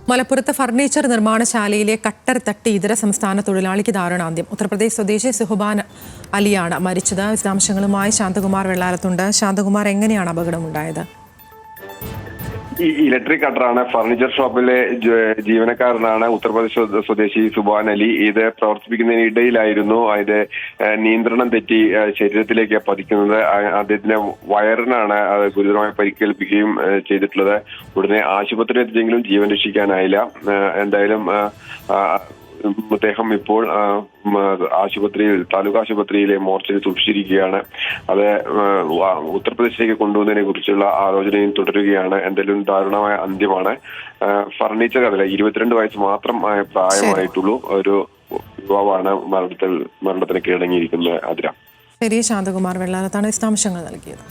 മലപ്പുറത്ത് furniture നിർമ്മാണശാലയിലെ cutter തട്ടി ഇതര സംസ്ഥാന തൊഴിലാളിക്ക് ദാരുണാന്ത്യം. ഉത്തർപ്രദേശ് സ്വദേശി സുഹ്ബാൻ അലിയാണ് മരിച്ചത്. വിശദാംശങ്ങളുമായി ശാന്തകുമാർ വെള്ളാരത്തുണ്ട്. ശാന്തകുമാർ, എങ്ങനെയാണ് അപകടമുണ്ടായത്? ഈ ഇലക്ട്രിക് കട്ടറാണ്. ഫർണിച്ചർ ഷോപ്പിലെ ജീവനക്കാരനാണ് ഉത്തർപ്രദേശ് സ്വദേശി സുബാൻ അലി. ഇത് പ്രവർത്തിപ്പിക്കുന്നതിനിടയിലായിരുന്നു അതിന്റെ നിയന്ത്രണം തെറ്റി ശരീരത്തിലേക്ക് പതിക്കുന്നത്. അദ്ദേഹത്തിന്റെ വയറിനാണ് ഗുരുതരമായി പരിക്കേൽപ്പിക്കുകയും ചെയ്തിട്ടുള്ളത്. ഉടനെ ആശുപത്രി എത്തിച്ചെങ്കിലും ജീവൻ രക്ഷിക്കാനായില്ല. എന്തായാലും അദ്ദേഹം ഇപ്പോൾ താലൂക്ക് ആശുപത്രിയിലെ മോർച്ചറിൽ സൂക്ഷിച്ചിരിക്കുകയാണ്. അത് ഉത്തർപ്രദേശിലേക്ക് കൊണ്ടുപോകുന്നതിനെ കുറിച്ചുള്ള ആലോചനയും തുടരുകയാണ്. എന്തായാലും ദാരുണമായ അന്ത്യമാണ്. ഫർണിച്ചർ കടയിലെ 22 വയസ്സ് മാത്രം പ്രായമായിട്ടുള്ളൂ ഒരു യുവാവാണ് മരണത്തിന് കീഴടങ്ങിയിരിക്കുന്നത്. അതിര. ശരി, ശാന്തകുമാർ വെള്ളാരത്താണ് വിശദാംശങ്ങൾ നൽകിയത്.